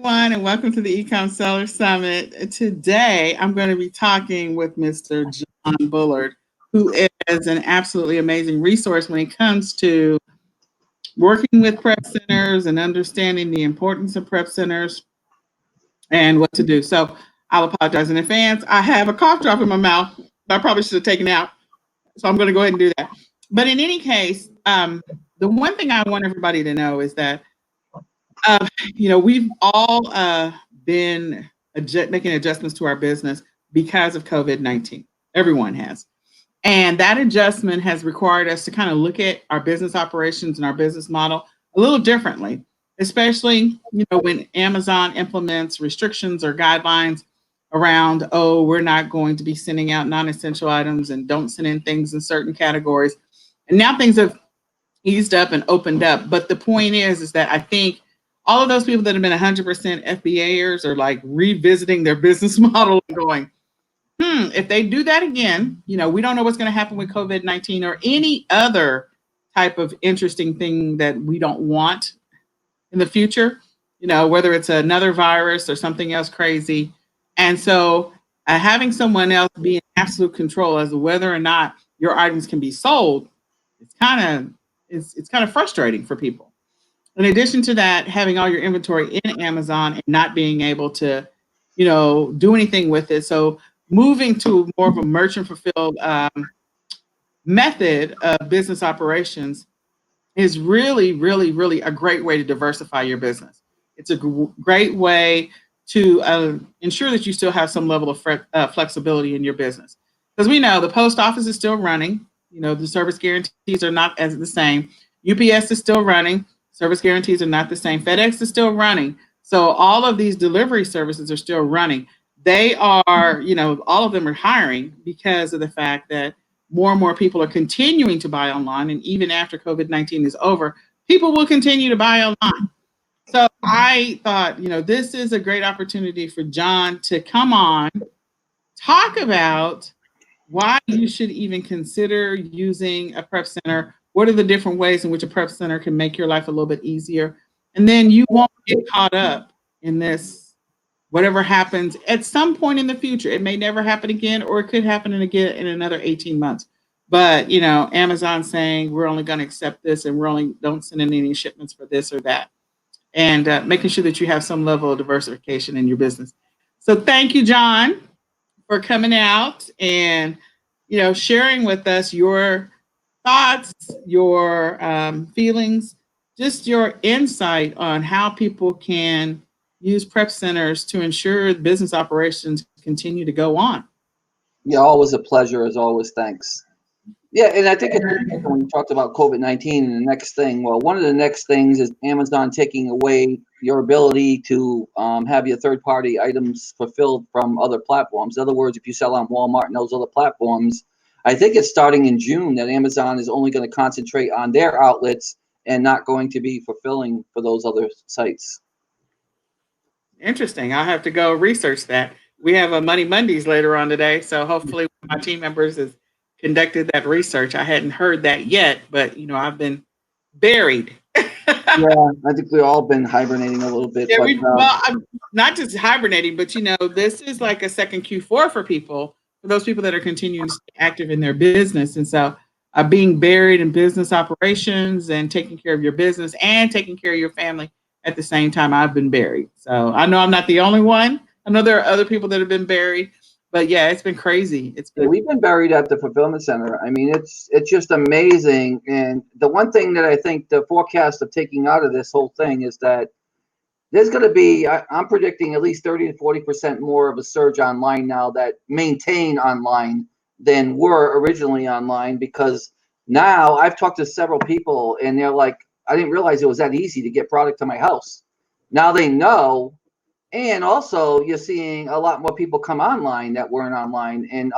everyone, and welcome to the eCom Seller Summit. Today, I'm going to be talking with Mr. John Bullard, who is an absolutely amazing resource when it comes to working with prep centers and understanding the importance of prep centers and what to do. So, I'll apologize in advance. I have a cough drop in my mouth that I probably should have taken out. So, I'm going to go ahead and do that. But in any case, the one thing I want everybody to know is that Uh, we've all been making adjustments to our business because of COVID-19. Everyone has. And that adjustment has required us to kind of look at our business operations and our business model a little differently, especially, when Amazon implements restrictions or guidelines around, oh, we're not going to be sending out non-essential items and don't send in things in certain categories. And now things have eased up and opened up. But the point is that I think all of those people that have been 100% FBAers are like revisiting their business model and going, if they do that again, we don't know what's going to happen with COVID-19 or any other type of interesting thing that we don't want in the future, whether it's another virus or something else crazy. And so having someone else be in absolute control as to whether or not your items can be sold, it's kind of frustrating for people. In addition to that, having all your inventory in Amazon and not being able to, do anything with it. So moving to more of a merchant fulfilled method of business operations is really, really, really a great way to diversify your business. It's a great way to ensure that you still have some level of flexibility in your business. Because we know the post office is still running. The service guarantees are not as the same. UPS is still running. Service guarantees are not the same. FedEx is still running. So all of these delivery services are still running. They are, all of them are hiring because of the fact that more and more people are continuing to buy online. And even after COVID-19 is over, people will continue to buy online. So I thought, this is a great opportunity for John to come on, talk about why you should even consider using a prep center. What are the different ways in which a prep center can make your life a little bit easier? And then you won't get caught up in this, whatever happens at some point in the future. It may never happen again, or it could happen again in another 18 months. But, Amazon saying we're only going to accept this and we're only don't send in any shipments for this or that. And making sure that you have some level of diversification in your business. So thank you, John, for coming out and sharing with us your thoughts, your feelings, just your insight on how people can use prep centers to ensure business operations continue to go on. Yeah, always a pleasure, as always. Thanks. Yeah, and I think it's interesting when you talked about COVID-19 and the next thing. Well, one of the next things is Amazon taking away your ability to have your third-party items fulfilled from other platforms. In other words, if you sell on Walmart and those other platforms, I think it's starting in June that Amazon is only going to concentrate on their outlets and not going to be fulfilling for those other sites. Interesting. I'll have to go research that. We have a Money Mondays later on today, so hopefully my team members has conducted that research. I hadn't heard that yet, but I've been buried. Yeah, I think we've all been hibernating a little bit. Yeah, But I'm not just hibernating, but this is like a second Q4 for people, for those people that are continuing to stay active in their business. And so being buried in business operations and taking care of your business and taking care of your family at the same time, I've been buried. So I know I'm not the only one. I know there are other people that have been buried, but yeah, it's been crazy. We've been buried at the fulfillment center. I mean, it's just amazing. And the one thing that I think the forecast of taking out of this whole thing is that there's going to be, I'm predicting at least 30 to 40% more of a surge online now that maintain online than were originally online, because now I've talked to several people and they're like, I didn't realize it was that easy to get product to my house. Now they know. And also, you're seeing a lot more people come online that weren't online, and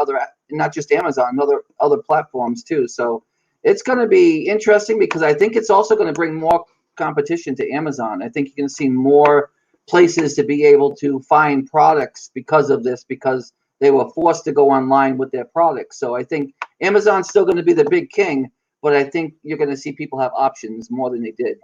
not just Amazon, other platforms too. So it's going to be interesting, because I think it's also going to bring more competition to Amazon. I think you're going to see more places to be able to find products because of this, because they were forced to go online with their products. So I think Amazon's still going to be the big king, but I think you're going to see people have options more than they did.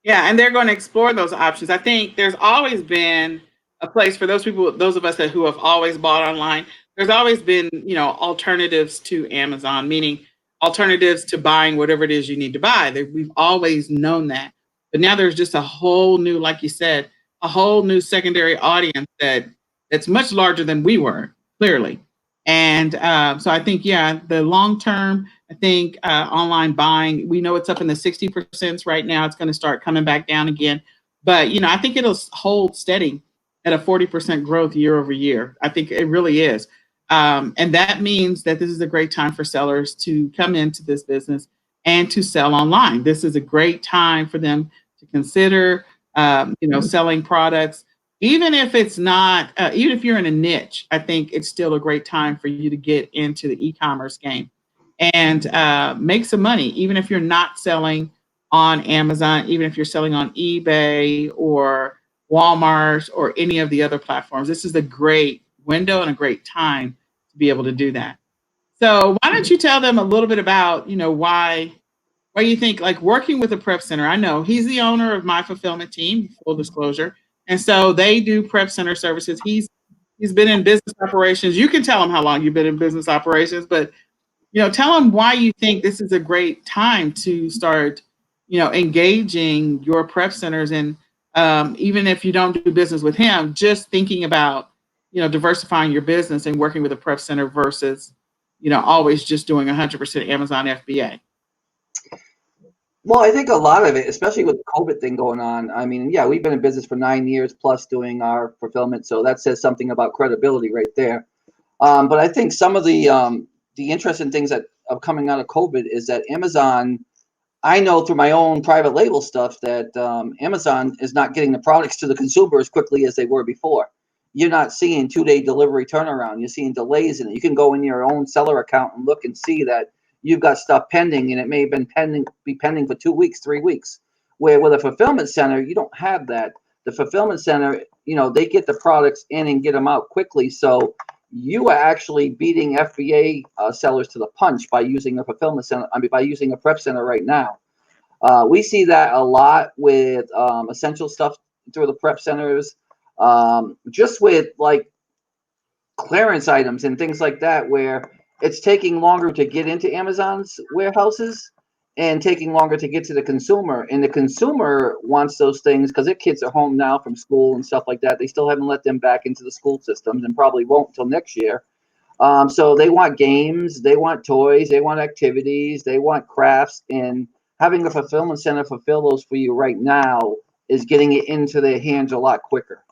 Yeah, and they're going to explore those options. I think there's always been a place for those people, those of us who have always bought online. There's always been, alternatives to Amazon, meaning alternatives to buying whatever it is you need to buy. We've always known that. But now there's just a whole new, like you said, a whole new secondary audience that's much larger than we were, clearly. And so I think, yeah, the long term, I think online buying, we know it's up in the 60% right now. It's going to start coming back down again. But, I think it'll hold steady at a 40% growth year over year. I think it really is. And that means that this is a great time for sellers to come into this business and to sell online. This is a great time for them to consider, selling products. Even if it's not, even if you're in a niche, I think it's still a great time for you to get into the e-commerce game and make some money, even if you're not selling on Amazon, even if you're selling on eBay or Walmart or any of the other platforms. This is a great window and a great time to be able to do that. So why don't you tell them a little bit about, why you think like working with a prep center? I know he's the owner of my fulfillment team, full disclosure. And so they do prep center services. He's been in business operations. You can tell him how long you've been in business operations, but tell them why you think this is a great time to start, engaging your prep centers. And even if you don't do business with him, just thinking about, diversifying your business and working with a prep center versus, always just doing 100% Amazon FBA. Well, I think a lot of it, especially with the COVID thing going on. I mean, yeah, we've been in business for 9 years plus doing our fulfillment, so that says something about credibility right there. But I think some of the interesting things that are coming out of COVID is that Amazon. I know through my own private label stuff that Amazon is not getting the products to the consumer as quickly as they were before. You're not seeing 2-day delivery turnaround. You're seeing delays in it. You can go in your own seller account and look and see that you've got stuff pending, and it may have been be pending for 2 weeks, 3 weeks. Where with a fulfillment center, you don't have that. The fulfillment center, they get the products in and get them out quickly. So you are actually beating FBA sellers to the punch by using a fulfillment center. I mean, by using a prep center right now. We see that a lot with essential stuff through the prep centers, just with like clearance items and things like that, where it's taking longer to get into Amazon's warehouses and taking longer to get to the consumer. And the consumer wants those things because their kids are home now from school and stuff like that. They still haven't let them back into the school systems and probably won't until next year. So they want games, they want toys, they want activities, they want crafts, and having a fulfillment center fulfill those for you right now is getting it into their hands a lot quicker.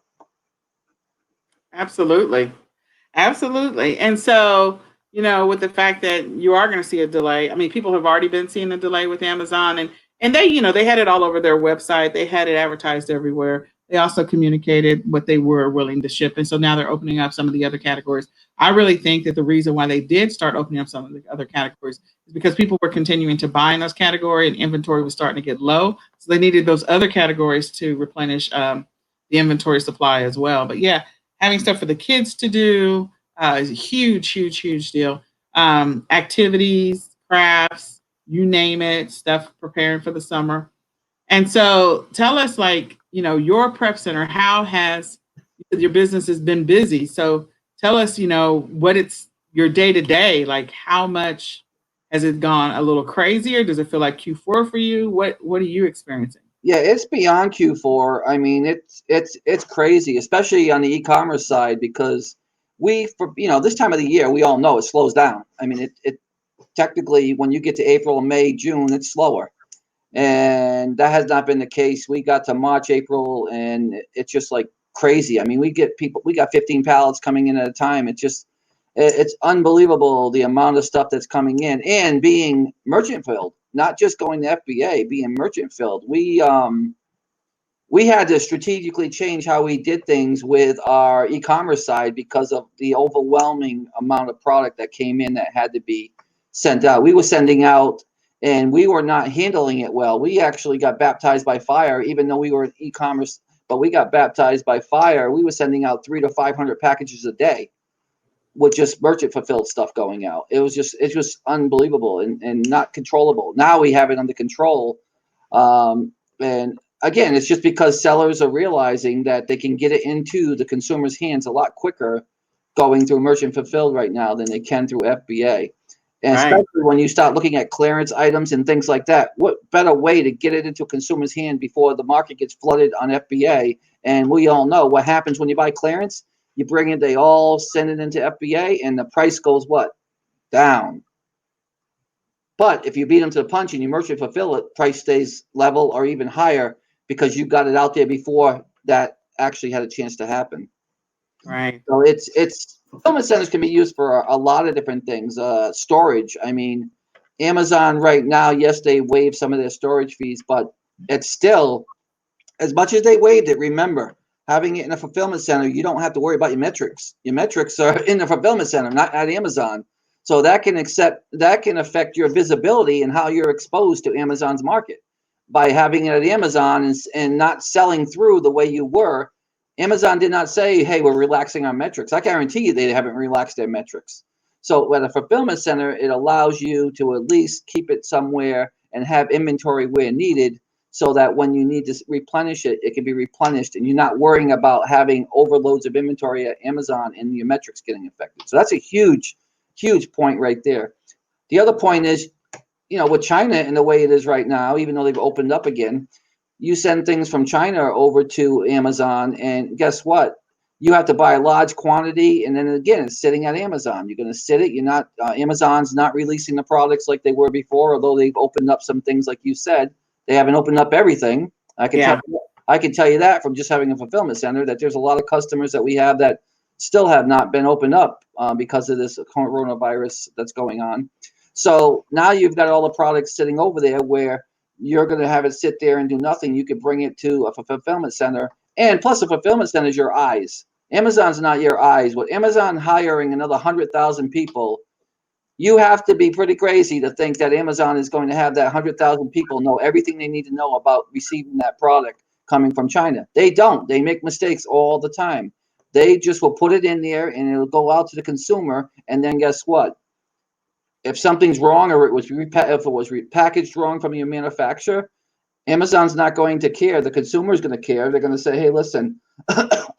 Absolutely. Absolutely. And so, with the fact that you are going to see a delay, I mean, people have already been seeing a delay with Amazon and they, they had it all over their website. They had it advertised everywhere. They also communicated what they were willing to ship. And so now they're opening up some of the other categories. I really think that the reason why they did start opening up some of the other categories is because people were continuing to buy in those categories and inventory was starting to get low. So they needed those other categories to replenish the inventory supply as well. But yeah, having stuff for the kids to do is a huge, huge, huge deal. Activities, crafts, you name it, stuff preparing for the summer. And so tell us, like, your prep center, how has your business has been busy? So tell us, what it's your day to day, like how much has it gone a little crazier? Does it feel like Q4 for you? What are you experiencing? Yeah, it's beyond Q4. I mean, it's crazy, especially on the e-commerce side, because for this time of the year, we all know it slows down. I mean, it technically when you get to April, May, June, it's slower. And that has not been the case. We got to March, April, and it's just like crazy. I mean, we got 15 pallets coming in at a time. It's unbelievable the amount of stuff that's coming in and being merchant filled, not just going to FBA, being merchant filled. We had to strategically change how we did things with our e-commerce side because of the overwhelming amount of product that came in that had to be sent out. We were sending out and we were not handling it well. We actually got baptized by fire, even though we were in e-commerce, but we got baptized by fire. We were sending out 300 to 500 packages a day with just merchant fulfilled stuff going out. It's just unbelievable and not controllable. Now we have it under control. And again, it's just because sellers are realizing that they can get it into the consumer's hands a lot quicker going through merchant fulfilled right now than they can through FBA. And Right. especially when you start looking at clearance items and things like that, what better way to get it into a consumer's hand before the market gets flooded on FBA? And we all know what happens when you buy clearance. You bring it, they all send it into FBA, and the price goes what? Down. But if you beat them to the punch and you merchant fulfill it, price stays level or even higher because you got it out there before that actually had a chance to happen. Right. So it's fulfillment centers can be used for a lot of different things. Storage. I mean, Amazon right now, yes, they waived some of their storage fees, but it's still as much as they waived it. Remember, having it in a fulfillment center, you don't have to worry about your metrics. Your metrics are in the fulfillment center, not at Amazon. So that can affect your visibility and how you're exposed to Amazon's market by having it at Amazon and not selling through the way you were. Amazon did not say, hey, we're relaxing our metrics. I guarantee you they haven't relaxed their metrics. So at a fulfillment center, it allows you to at least keep it somewhere and have inventory where needed so that when you need to replenish it, it can be replenished and you're not worrying about having overloads of inventory at Amazon and your metrics getting affected. So that's a huge, huge point right there. The other point is, with China and the way it is right now, even though they've opened up again, you send things from China over to Amazon, and guess what? You have to buy a large quantity, and then again, it's sitting at Amazon. You're going to sit it. You're not. Amazon's not releasing the products like they were before, although they've opened up some things, like you said. They haven't opened up everything. I can tell. Yeah. I can tell you that from just having a fulfillment center that there's a lot of customers that we have that still have not been opened up because of this coronavirus that's going on. So now you've got all the products sitting over there where you're going to have it sit there and do nothing. You could bring it to a fulfillment center. And plus, a fulfillment center is your eyes. Amazon's not your eyes. With Amazon hiring another 100,000 people, you have to be pretty crazy to think that Amazon is going to have that 100,000 people know everything they need to know about receiving that product coming from China. They don't. They make mistakes all the time. They just will put it in there and it'll go out to the consumer. And then guess what? If something's wrong or if it was packaged wrong from your manufacturer, Amazon's not going to care. The consumer is going to care. They're going to say, hey, listen,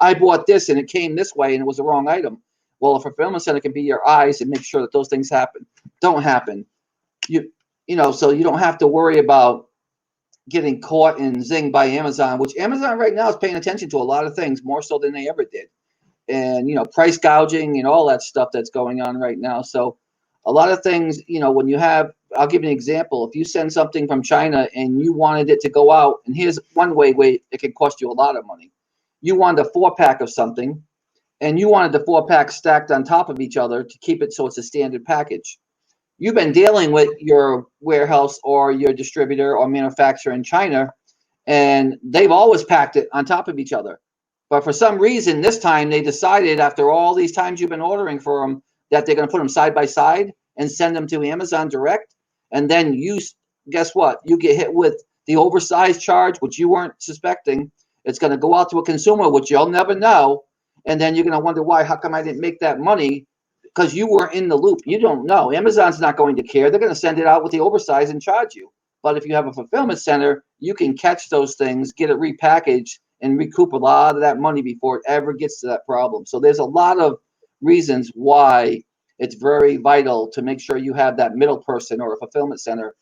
I bought this and it came this way and it was the wrong item. Well, a fulfillment center can be your eyes and make sure that those things don't happen. You, so you don't have to worry about getting caught and zinged by Amazon, which Amazon right now is paying attention to a lot of things more so than they ever did. And, price gouging and all that stuff that's going on right now. So a lot of things, when you have, I'll give you an example. If you send something from China and you wanted it to go out, and here's one way it can cost you a lot of money. You wanted a 4-pack of something, and you wanted the 4-pack stacked on top of each other to keep it so it's a standard package. You've been dealing with your warehouse or your distributor or manufacturer in China, and they've always packed it on top of each other. But for some reason, this time they decided, after all these times you've been ordering for them, that they're going to put them side by side and send them to Amazon direct. And then guess what? You get hit with the oversized charge, which you weren't suspecting. It's going to go out to a consumer, which you'll never know. And then you're going to wonder why, how come I didn't make that money? Because you weren't in the loop. You don't know. Amazon's not going to care. They're going to send it out with the oversized and charge you. But if you have a fulfillment center, you can catch those things, get it repackaged, and recoup a lot of that money before it ever gets to that problem. So there's a lot of reasons why it's very vital to make sure you have that middle person or a fulfillment center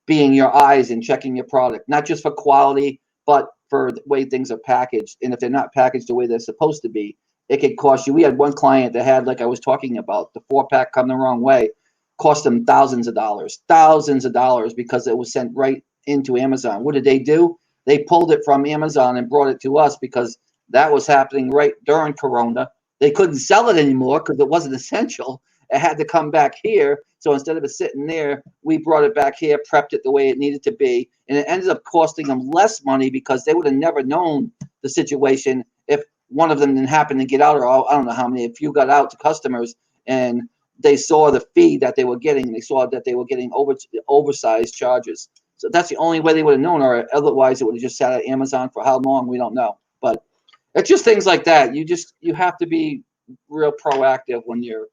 being your eyes and checking your product, not just for quality, but for the way things are packaged. And if they're not packaged the way they're supposed to be, it could cost you. We had one client that had, like I was talking about, the 4-pack come the wrong way, cost them thousands of dollars, because it was sent right into Amazon. What did they do? They pulled it from Amazon and brought it to us because that was happening right during Corona. They couldn't sell it anymore because it wasn't essential. It had to come back here. So instead of it sitting there, we brought it back here, prepped it the way it needed to be. And it ended up costing them less money because they would have never known the situation if one of them didn't happen to get out, or I don't know how many, if you got out to customers and they saw the fee that they were getting, they saw that they were getting oversized charges. So that's the only way they would have known, or otherwise it would have just sat at Amazon for how long, we don't know. But it's just things like that. You have to be real proactive when you're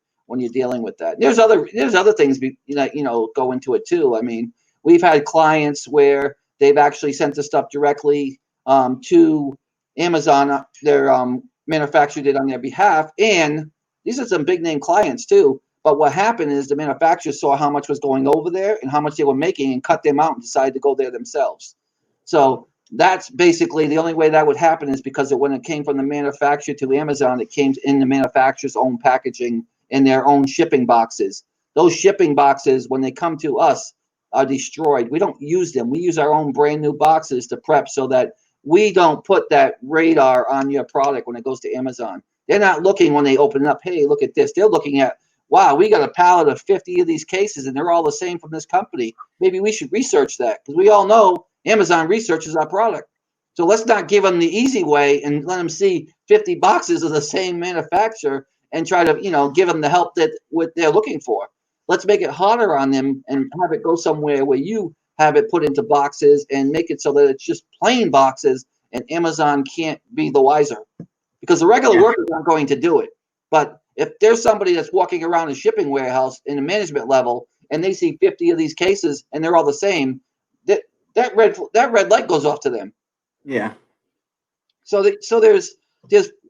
dealing with that. There's other things go into it too. I mean, we've had clients where they've actually sent the stuff directly to Amazon. Their manufacturer did on their behalf, and these are some big name clients too. But what happened is the manufacturer saw how much was going over there and how much they were making, and cut them out and decided to go there themselves. So that's basically the only way that would happen, is because when it came from the manufacturer to Amazon, it came in the manufacturer's own packaging in their own shipping boxes. Those shipping boxes, when they come to us, are destroyed. We don't use them. We use our own brand new boxes to prep so that we don't put that radar on your product when it goes to Amazon. They're not looking when they open it up, hey, look at this. They're looking at, wow, we got a pallet of 50 of these cases and they're all the same from this company. Maybe we should research that, because we all know Amazon researches our product. So let's not give them the easy way and let them see 50 boxes of the same manufacturer and try to, give them the help that what they're looking for. Let's make it harder on them and have it go somewhere where you have it put into boxes and make it so that it's just plain boxes and Amazon can't be the wiser, because the regular Yeah. workers aren't going to do it. But if there's somebody that's walking around a shipping warehouse in a management level and they see 50 of these cases and they're all the same, that red light goes off to them. Yeah. So there's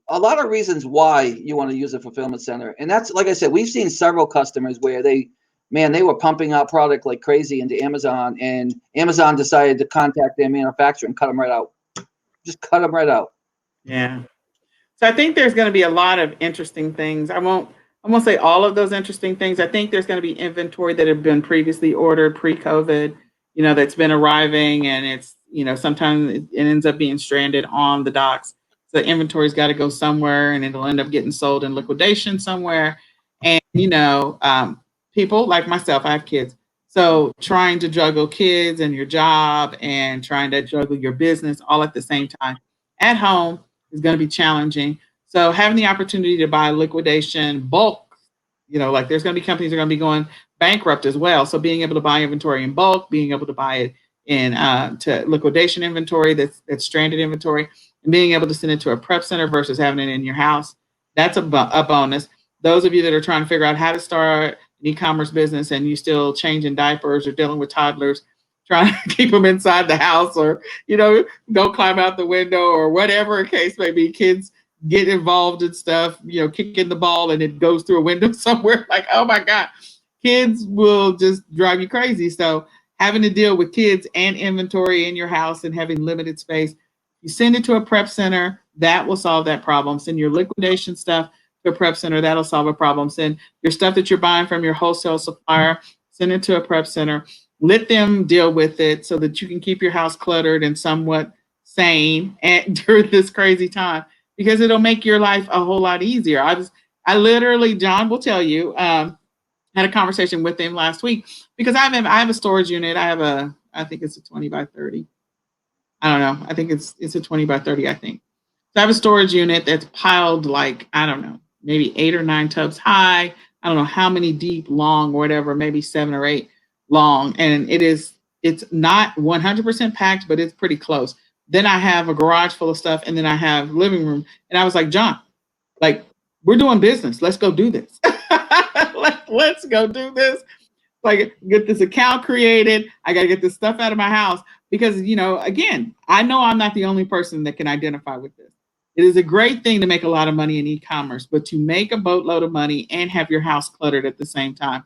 a lot of reasons why you want to use a fulfillment center, and that's, like I said, we've seen several customers where they were pumping out product like crazy into Amazon, and Amazon decided to contact their manufacturer and cut them right out. Just cut them right out. Yeah. So I think there's going to be a lot of interesting things. I won't say all of those interesting things. I think there's going to be inventory that have been previously ordered pre-COVID, that's been arriving, and it's, sometimes it ends up being stranded on the docks. So the inventory's got to go somewhere, and it'll end up getting sold in liquidation somewhere. And people like myself, I have kids, so trying to juggle kids and your job and trying to juggle your business all at the same time at home is going to be challenging. So having the opportunity to buy liquidation bulk, like there's going to be companies that are going to be going bankrupt as well. So being able to buy inventory in bulk, being able to buy it in to liquidation inventory, that's stranded inventory, and being able to send it to a prep center versus having it in your house, that's a bonus. Those of you that are trying to figure out how to start an e-commerce business and you still changing diapers or dealing with toddlers, trying to keep them inside the house, or don't climb out the window, or whatever the case may be. Kids get involved in stuff, kicking the ball and it goes through a window somewhere. Like, oh my God, kids will just drive you crazy. So having to deal with kids and inventory in your house and having limited space, you send it to a prep center, that will solve that problem. Send your liquidation stuff to a prep center, that'll solve a problem. Send your stuff that you're buying from your wholesale supplier, send it to a prep center. Let them deal with it so that you can keep your house cluttered and somewhat sane during this crazy time, because it'll make your life a whole lot easier. I literally, John will tell you, had a conversation with him last week, because I have a storage unit. I think it's a 20 by 30. I don't know. I think it's a 20 by 30, I think. So I have a storage unit that's piled, like, I don't know, maybe 8 or 9 tubs high. I don't know how many deep, long, or whatever, maybe 7 or 8 long. And it's not 100% packed, but it's pretty close. Then I have a garage full of stuff, and then I have living room. And I was like, John, like, we're doing business. Let's go do this. Let's go do this. Like, get this account created. I got to get this stuff out of my house, because, again, I know I'm not the only person that can identify with this. It is a great thing to make a lot of money in e-commerce, but to make a boatload of money and have your house cluttered at the same time,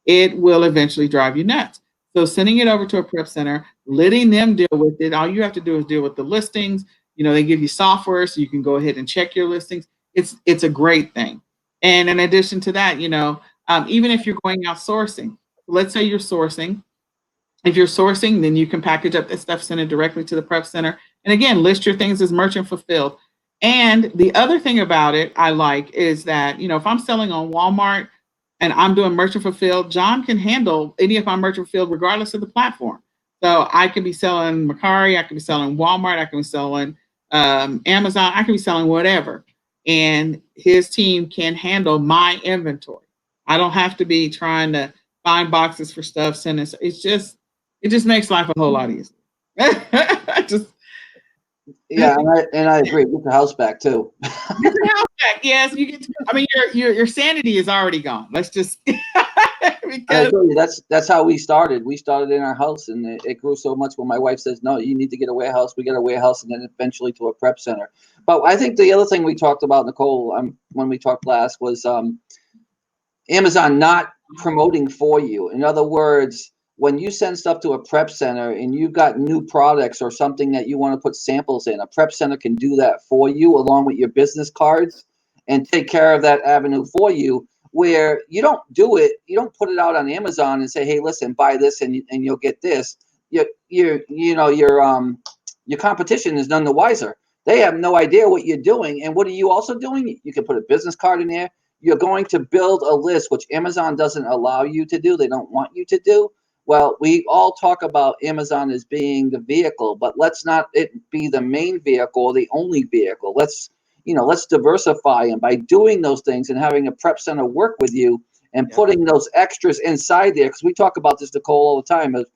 it will eventually drive you nuts. So sending it over to a prep center, letting them deal with it. All you have to do is deal with the listings. They give you software so you can go ahead and check your listings. It's a great thing. And in addition to that, even if you're going out sourcing, let's say you're sourcing. If you're sourcing, then you can package up that stuff, send it directly to the prep center. And again, list your things as merchant fulfilled. And the other thing about it I like is that, if I'm selling on Walmart and I'm doing merchant fulfilled, John can handle any of my merchant fulfilled regardless of the platform. So I could be selling Macari, I could be selling Walmart, I could be selling Amazon, I could be selling whatever. And his team can handle my inventory. I don't have to be trying to find boxes for stuff, send it. It just makes life a whole lot easier. I just Yeah, and I agree. Get the house back too. Get your house back. Yes, you get. I mean, your sanity is already gone. Let's just I because tell you, that's how we started. We started in our house, and it grew so much. When my wife says, "No, you need to get a warehouse," we get a warehouse, and then eventually to a prep center. But I think the other thing we talked about, Nicole, when we talked last, was Amazon not promoting for you. In other words, when you send stuff to a prep center and you've got new products or something that you want to put samples in, a prep center can do that for you along with your business cards and take care of that avenue for you. Where you don't do it, you don't put it out on Amazon and say, "Hey, listen, buy this and you'll get this." Your competition is none the wiser. They have no idea what you're doing. And what are you also doing? You can put a business card in there. You're going to build a list, which Amazon doesn't allow you to do. They don't want you to do. Well, we all talk about Amazon as being the vehicle, but let's not it be the main vehicle or the only vehicle. Let's diversify. And by doing those things and having a prep center work with you and yeah, putting those extras inside there, because we talk about this, Nicole, all the time, is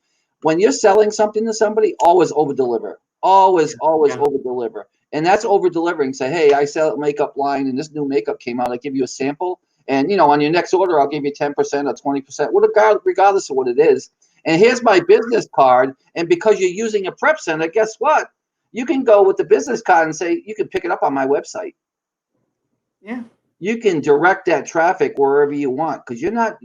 when you're selling something to somebody, always over deliver. Always, always yeah, over deliver. And that's over delivering. Say, hey, I sell a makeup line and this new makeup came out. I give you a sample. And on your next order, I'll give you 10% or 20%, regardless of what it is. And here's my business card. And because you're using a prep center, guess what? You can go with the business card and say, you can pick it up on my website. yeah, You can direct that traffic wherever you want because you're not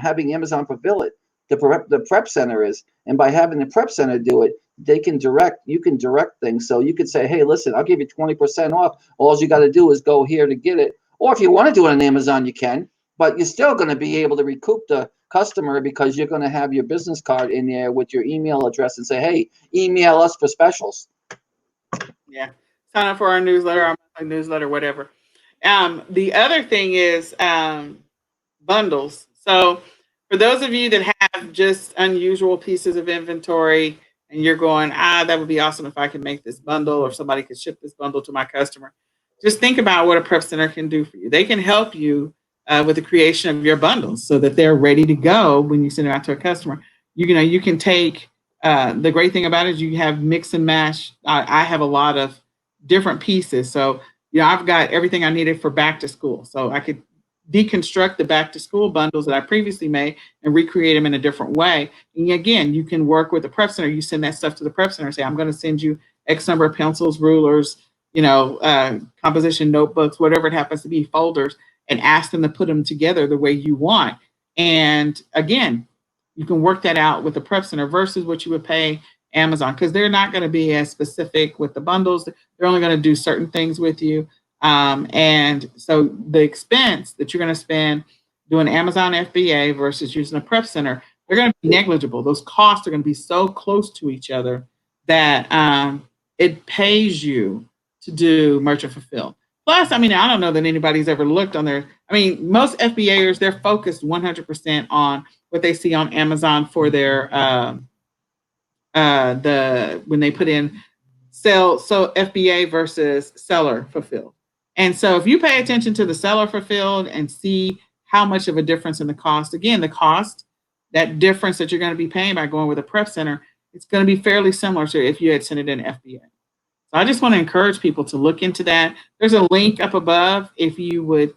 having Amazon fulfill it. The prep center is, and by having the prep center do it, you can direct things. So you could say, hey, listen, I'll give you 20% off. All you got to do is go here to get it. Or if you want to do it on Amazon, you can, but you're still going to be able to recoup the customer because you're going to have your business card in there with your email address and say, hey, email us for specials. yeah. Sign up for our newsletter, our monthly newsletter, whatever. The other thing is bundles. So for those of you that have just unusual pieces of inventory and you're going, that would be awesome if I could make this bundle or somebody could ship this bundle to my customer. Just think about what a prep center can do for you. They can help you with the creation of your bundles so that they're ready to go when you send it out to a customer. You can take the great thing about it is you have mix and match. I have a lot of different pieces. So, I've got everything I needed for back to school. So I could deconstruct the back to school bundles that I previously made and recreate them in a different way. And again, you can work with the prep center. You send that stuff to the prep center and say, I'm going to send you X number of pencils, rulers, composition notebooks, whatever it happens to be, folders, and ask them to put them together the way you want. And again, you can work that out with the prep center versus what you would pay Amazon because they're not going to be as specific with the bundles. They're only going to do certain things with you. And so the expense that you're going to spend doing Amazon FBA versus using a prep center, they're going to be negligible. Those costs are going to be so close to each other that it pays you to do merchant fulfill. Plus, I mean, I don't know that anybody's ever looked on their, I mean, most FBAers, they're focused 100% on what they see on Amazon for their, when they put in so FBA versus seller fulfilled. And so if you pay attention to the seller fulfilled and see how much of a difference in the cost, again, the cost, that difference that you're going to be paying by going with a prep center, it's going to be fairly similar to if you had sent it in FBA. So I just want to encourage people to look into that. There's a link up above if you would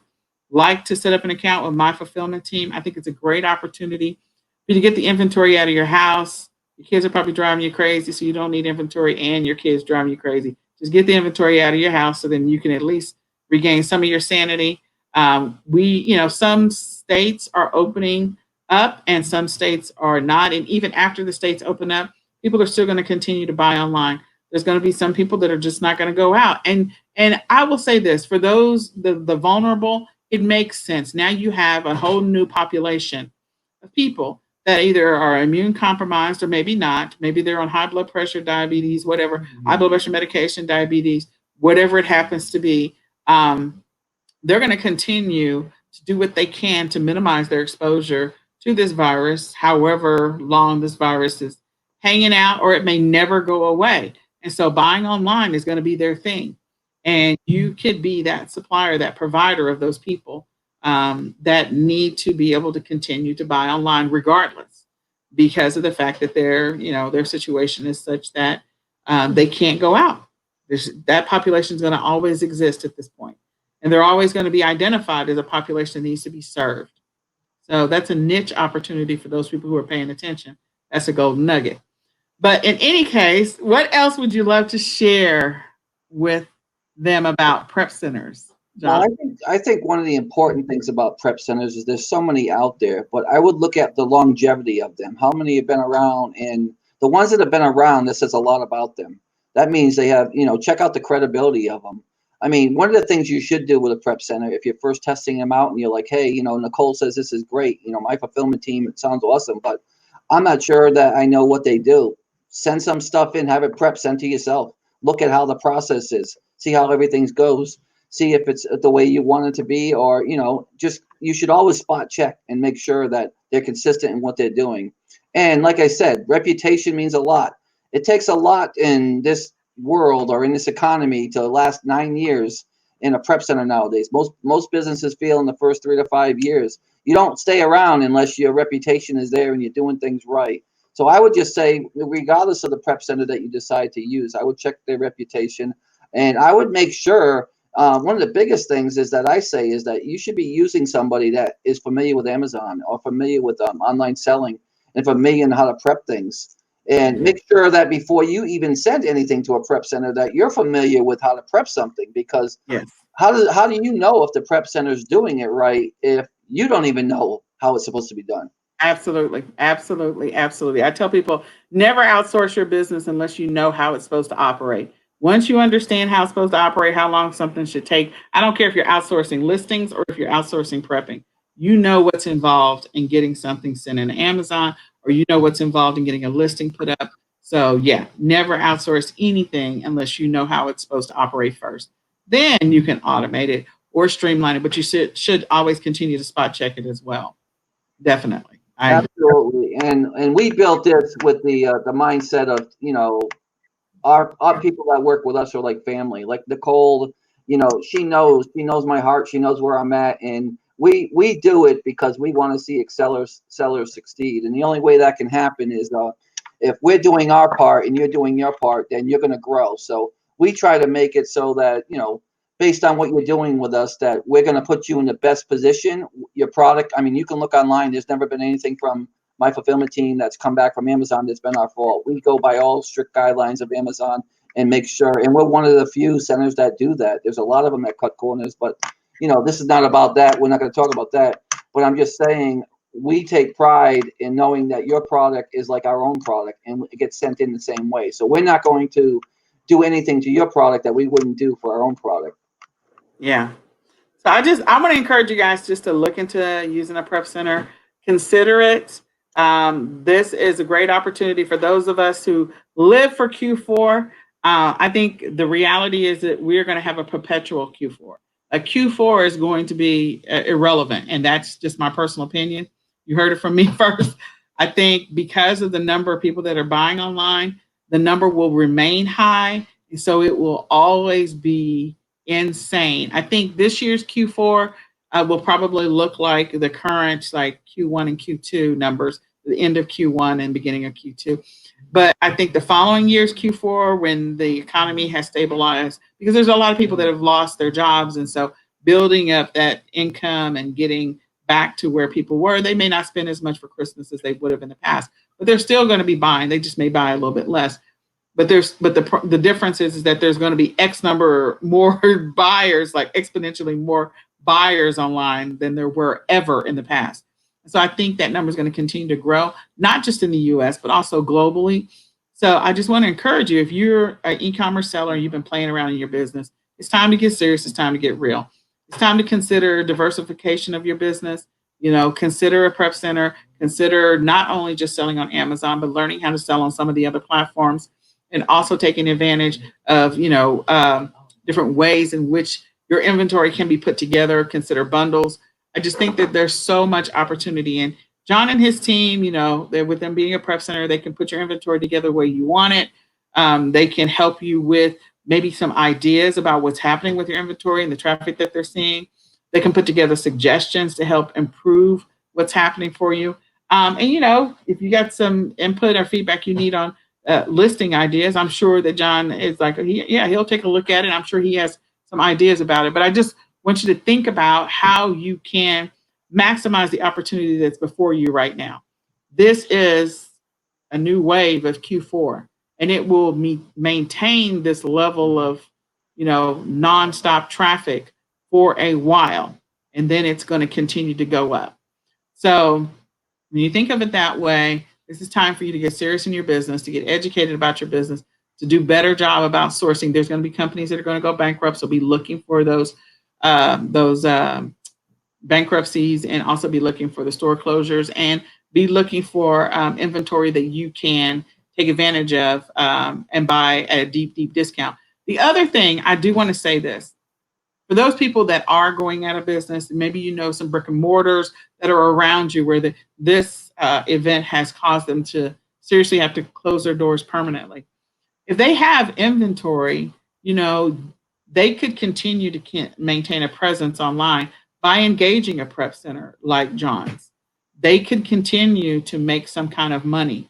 like to set up an account with my fulfillment team. I think it's a great opportunity for you to get the inventory out of your house. Your kids are probably driving you crazy, so you don't need inventory, and your kids driving you crazy. Just get the inventory out of your house so then you can at least regain some of your sanity. Some states are opening up and some states are not. And even after the states open up, people are still going to continue to buy online. There's going to be some people that are just not going to go out. And I will say this, for those the vulnerable, it makes sense. Now you have a whole new population of people that either are immune compromised or maybe not. Maybe they're on high blood pressure, diabetes, whatever, high blood pressure medication, diabetes, whatever it happens to be. They're going to continue to do what they can to minimize their exposure to this virus, however long this virus is hanging out, or it may never go away. And so buying online is going to be their thing. And you could be that supplier, that provider of those people that need to be able to continue to buy online regardless because of the fact that their situation is such that they can't go out. That population is going to always exist at this point, and they're always going to be identified as a population that needs to be served. So that's a niche opportunity for those people who are paying attention. That's a golden nugget. But in any case, what else would you love to share with them about prep centers, Well, John? I think one of the important things about prep centers is there's so many out there, but I would look at the longevity of them. How many have been around, and the ones that have been around, this says a lot about them. That means they have, check out the credibility of them. I mean, one of the things you should do with a prep center, if you're first testing them out and you're like, hey, Nicole says this is great, my fulfillment team, it sounds awesome, but I'm not sure that I know what they do. Send some stuff in, have it prep sent to yourself. Look at how the process is, see how everything goes, see if it's the way you want it to be, or just you should always spot check and make sure that they're consistent in what they're doing. And like I said, reputation means a lot. It takes a lot in this world or in this economy to last 9 years in a prep center nowadays. Most businesses feel in the first 3 to 5 years. You don't stay around unless your reputation is there and you're doing things right. So I would just say, regardless of the prep center that you decide to use, I would check their reputation, and I would make sure. One of the biggest things is that I say is that you should be using somebody that is familiar with Amazon or familiar with online selling and familiar in how to prep things. And make sure that before you even send anything to a prep center, that you're familiar with how to prep something. Because Yes. how do you know if the prep center is doing it right if you don't even know how it's supposed to be done? Absolutely. Absolutely. Absolutely. I tell people never outsource your business unless you know how it's supposed to operate. Once you understand how it's supposed to operate, how long something should take, I don't care if you're outsourcing listings or if you're outsourcing prepping. You know what's involved in getting something sent in Amazon, or you know what's involved in getting a listing put up. So, yeah, never outsource anything unless you know how it's supposed to operate first. Then you can automate it or streamline it, but you should always continue to spot check it as well. Definitely. I agree. Absolutely. And we built this with the mindset of, our people that work with us are like family. Like Nicole, she knows my heart, she knows where I'm at, and we do it because we want to see sellers succeed. And the only way that can happen is if we're doing our part and you're doing your part, then you're going to grow. So we try to make it so that, based on what you're doing with us, that we're going to put you in the best position. Your product, I mean, you can look online. There's never been anything from my fulfillment team that's come back from Amazon that's been our fault. We go by all strict guidelines of Amazon and make sure. And we're one of the few centers that do that. There's a lot of them that cut corners, but this is not about that. We're not going to talk about that. But I'm just saying we take pride in knowing that your product is like our own product and it gets sent in the same way. So we're not going to do anything to your product that we wouldn't do for our own product. Yeah. So I'm going to encourage you guys just to look into using a prep center. Consider it. This is a great opportunity for those of us who live for Q4. I think the reality is that we're going to have a perpetual Q4. A Q4 is going to be irrelevant, and that's just my personal opinion. You heard it from me first. I think because of the number of people that are buying online, the number will remain high, and so it will always be insane. I think this year's Q4 will probably look like the current like Q1 and Q2 numbers, the end of Q1 and beginning of Q2. But I think the following year's Q4, when the economy has stabilized, because there's a lot of people that have lost their jobs, and so building up that income and getting back to where people were, they may not spend as much for Christmas as they would have in the past, but they're still going to be buying. They just may buy a little bit less. But the difference is that there's going to be X number more buyers, like exponentially more buyers online than there were ever in the past. So I think that number is going to continue to grow, not just in the U.S. but also globally. So I just want to encourage you: if you're an e-commerce seller and you've been playing around in your business, it's time to get serious. It's time to get real. It's time to consider diversification of your business. Consider a prep center. Consider not only just selling on Amazon, but learning how to sell on some of the other platforms, and also taking advantage of different ways in which your inventory can be put together. Consider bundles. I just think that there's so much opportunity. And John and his team, with them being a prep center, they can put your inventory together where you want it. They can help you with maybe some ideas about what's happening with your inventory and the traffic that they're seeing. They can put together suggestions to help improve what's happening for you. And if you got some input or feedback you need on listing ideas, I'm sure that John is like, he'll take a look at it. I'm sure he has some ideas about it. But I just want you to think about how you can maximize the opportunity that's before you right now. This is a new wave of Q4, and it will maintain this level of, nonstop traffic for a while, and then it's going to continue to go up. So when you think of it that way, this is time for you to get serious in your business, to get educated about your business, to do better job about sourcing. There's going to be companies that are going to go bankrupt, so be looking for those bankruptcies, and also be looking for the store closures, and be looking for inventory that you can take advantage of and buy at a deep, deep discount. The other thing I do want to say this for those people that are going out of business, maybe some brick and mortars that are around you where this event has caused them to seriously have to close their doors permanently. If they have inventory, they could continue to maintain a presence online by engaging a prep center like John's. They could continue to make some kind of money.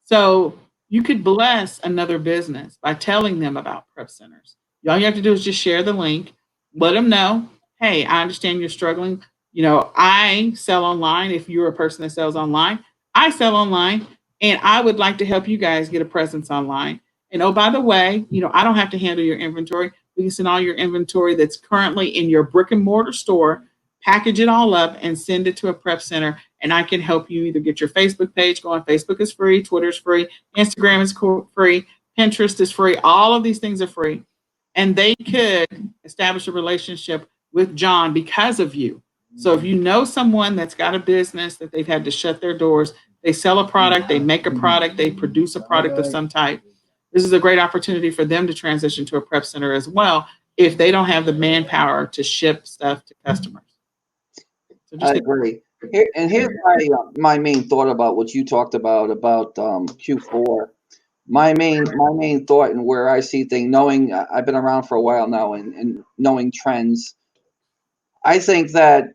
So you could bless another business by telling them about prep centers. All you have to do is just share the link, let them know, hey, I understand you're struggling. I sell online. If you're a person that sells online, I sell online, and I would like to help you guys get a presence online. And oh, by the way, I don't have to handle your inventory. We can send all your inventory that's currently in your brick and mortar store, package it all up, and send it to a prep center. And I can help you either get your Facebook page going. Facebook is free, Twitter is free, Instagram is free, Pinterest is free. All of these things are free. And they could establish a relationship with John because of you. So if you know someone that's got a business that they've had to shut their doors, they sell a product, they make a product, they produce a product of some type, this is a great opportunity for them to transition to a prep center as well if they don't have the manpower to ship stuff to customers. So I agree. Here's my main thought about what you talked about Q4. My main thought and where I see things, knowing I've been around for a while now and knowing trends, I think that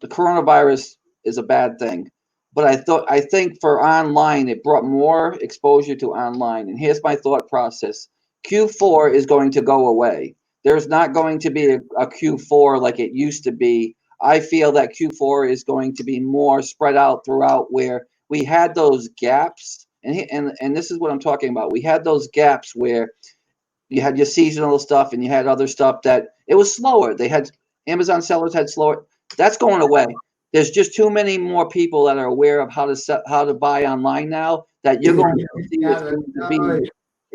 the coronavirus is a bad thing. But I think for online, it brought more exposure to online. And here's my thought process. Q4 is going to go away. There's not going to be a Q4 like it used to be. I feel that Q4 is going to be more spread out throughout, where we had those gaps. And this is what I'm talking about. We had those gaps where you had your seasonal stuff and you had other stuff that it was slower. Amazon sellers had slower. That's going away. There's just too many more people that are aware of how to buy online now that you're going to see it's going to be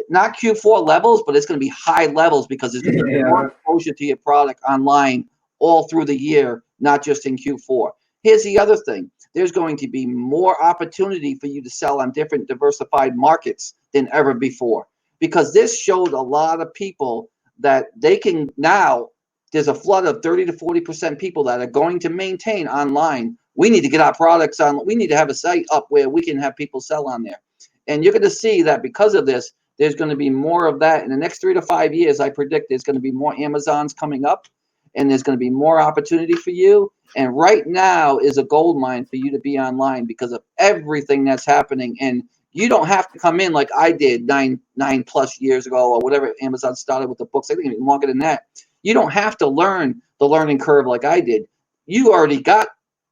not Q4 levels, but it's going to be high levels because there's going to be more exposure to your product online all through the year, not just in Q4. Here's the other thing. There's going to be more opportunity for you to sell on different diversified markets than ever before, because this showed a lot of people that they can now. There's a flood of 30 to 40% people that are going to maintain online. We need to get our products on. We need to have a site up where we can have people sell on there. And you're going to see that because of this, there's going to be more of that in the next 3 to 5 years. I predict there's going to be more Amazons coming up, and there's going to be more opportunity for you. And right now is a gold mine for you to be online because of everything that's happening. And you don't have to come in like I did nine plus years ago or whatever. Amazon started with the books. I think even longer than that. You don't have to learn the learning curve like I did. You already got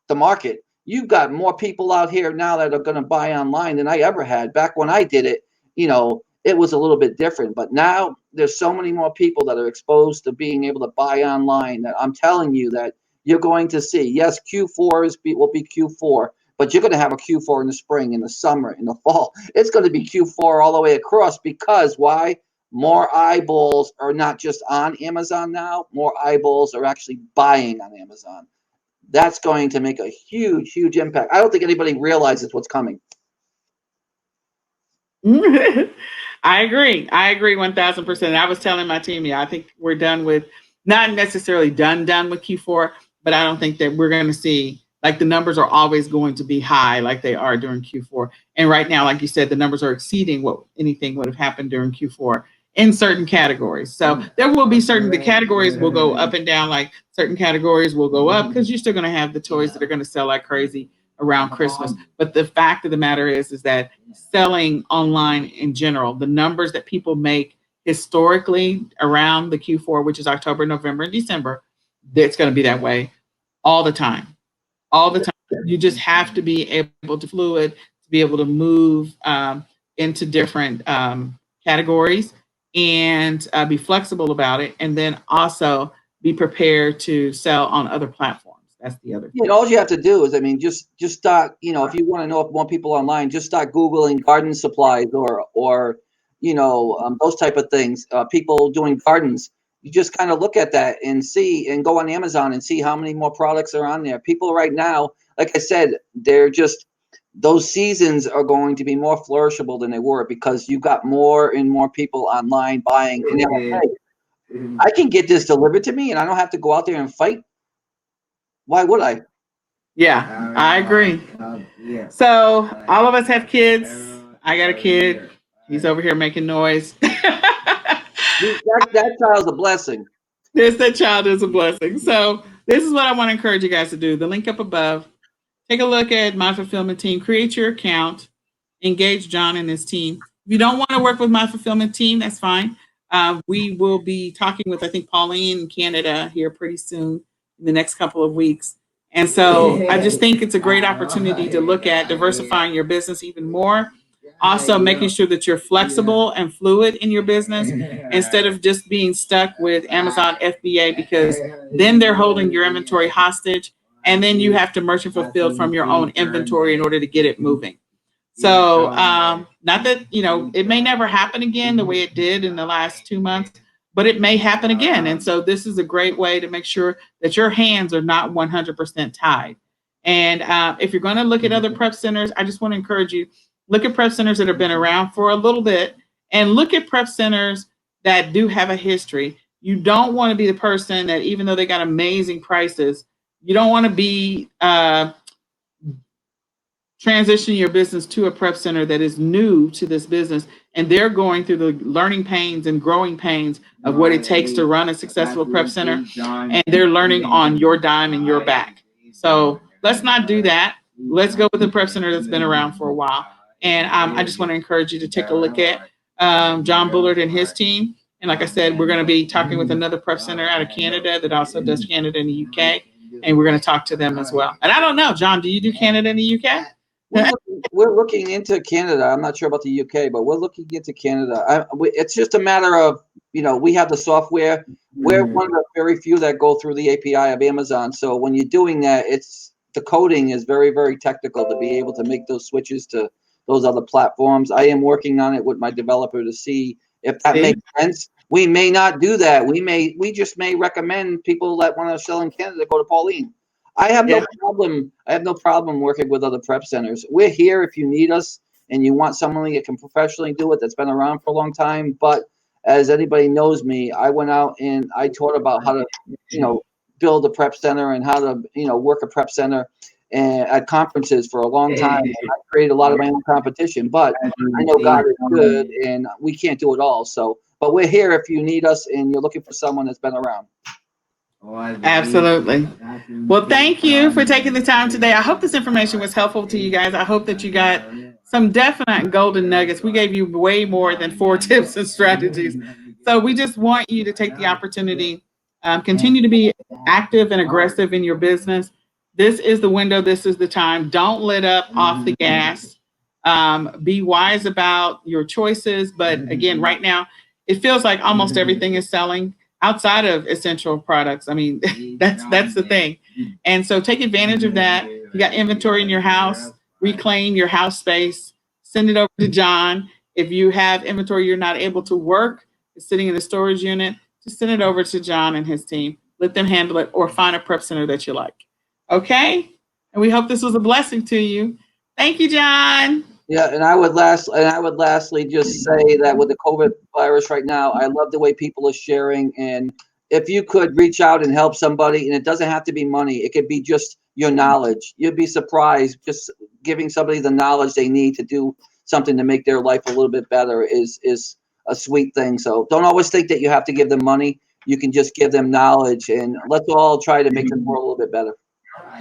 the market. You've got more people out here now that are going to buy online than I ever had. Back when I did it, it was a little bit different. But now there's so many more people that are exposed to being able to buy online that I'm telling you that you're going to see. Yes, Q4 will be Q4, but you're going to have a Q4 in the spring, in the summer, in the fall. It's going to be Q4 all the way across because why? More eyeballs are not just on Amazon now. More eyeballs are actually buying on Amazon. That's going to make a huge, huge impact. I don't think anybody realizes what's coming. I agree. I agree 1000%. I was telling my team, I think we're done with, not necessarily done with Q4, but I don't think that we're going to see, like, the numbers are always going to be high like they are during Q4. And right now, like you said, the numbers are exceeding what anything would have happened during Q4 in certain categories. So there will be the categories will go up and down, like certain categories will go up because you're still going to have the toys that are going to sell like crazy around Christmas. But the fact of the matter is that selling online in general, the numbers that people make historically around the Q4, which is October, November, and December, it's going to be that way all the time. all the time. You just have to be able to fluid to be able to move into different categories and be flexible about it, and then also be prepared to sell on other platforms. That's the other Yeah, thing. and all you have to do is, I mean, just start. You know, if you want to know if more people online, just start Googling garden supplies or those type of things. People doing gardens. You just kind of look at that and see, and go on Amazon and see how many more products are on there. People right now, like I said, they're just those seasons are going to be more flourishable than they were because you've got more and more people online buying, and they're like, hey, I can get this delivered to me, and I don't have to go out there and fight. Why would I? Yeah, I agree. So all of us have kids. I got a kid. He's over here making noise. That child's a blessing. This that child is a blessing. So this is what I want to encourage you guys to do. The link up above. Take a look at My Fulfillment Team. Create your account. Engage John and his team. If you don't want to work with My Fulfillment Team, that's fine. We will be talking with, I think, Pauline in Canada here pretty soon in the next couple of weeks. And so I just think it's a great opportunity to look at diversifying your business even more. Also, making sure that you're flexible and fluid in your business instead of just being stuck with Amazon FBA, because then they're holding your inventory hostage, and then you have to merchant fulfill from your own inventory in order to get it moving. So, not that, it may never happen again the way it did in the last 2 months, but it may happen again. And so, this is a great way to make sure that your hands are not 100% tied. And if you're going to look at other prep centers, I just want to encourage you, look at prep centers that have been around for a little bit, and look at prep centers that do have a history. You don't want to be the person that, even though they got amazing prices, you don't want to be transition your business to a prep center that is new to this business, and they're going through the learning pains and growing pains of what it takes to run a successful prep center, and they're learning on your dime and your back. So let's not do that. Let's go with a prep center that's been around for a while. And I just want to encourage you to take a look at John Bullard and his team. And like I said, we're going to be talking with another prep center out of Canada that also does Canada and the UK, and we're going to talk to them as well. And I don't know, John, do you do Canada and the UK? We're looking into Canada. I'm not sure about the UK, but we're looking into Canada. It's just a matter of, we have the software. We're one of the very few that go through the API of Amazon. So when you're doing that, the coding is very, very technical to be able to make those switches to those other platforms. I am working on it with my developer to see if that makes sense. We may not do that. We just may recommend people that want to sell in Canada go to Pauline. I have no problem. I have no problem working with other prep centers. We're here if you need us and you want someone that can professionally do it, that's been around for a long time. But as anybody knows me, I went out and I taught about how to, build a prep center and how to, work a prep center and at conferences for a long time. And I created a lot of my own competition, but I know God is good and we can't do it all. So, but we're here if you need us and you're looking for someone that's been around. Absolutely. Well, thank you for taking the time today. I hope this information was helpful to you guys. I hope that you got some definite golden nuggets. We gave you way more than 4 tips and strategies. So we just want you to take the opportunity, continue to be active and aggressive in your business. This is the window. This is the time. Don't let up off the gas. Be wise about your choices. But again, right now, it feels like almost everything is selling outside of essential products. I mean, that's the thing. And so take advantage of that. You got inventory in your house, reclaim your house space, send it over to John. If you have inventory you're not able to work, it's sitting in the storage unit, just send it over to John and his team. Let them handle it, or find a prep center that you like. Okay? And we hope this was a blessing to you. Thank you, John. Yeah, and I would lastly just say that with the COVID virus right now, I love the way people are sharing. And if you could reach out and help somebody, and it doesn't have to be money, it could be just your knowledge. You'd be surprised. Just giving somebody the knowledge they need to do something to make their life a little bit better is a sweet thing. So don't always think that you have to give them money. You can just give them knowledge, and let's all try to make the world a little bit better.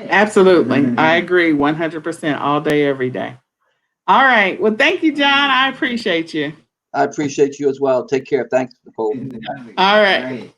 Absolutely. I agree 100% all day, every day. All right. Well, thank you, John. I appreciate you. I appreciate you as well. Take care. Thanks, Nicole. All right.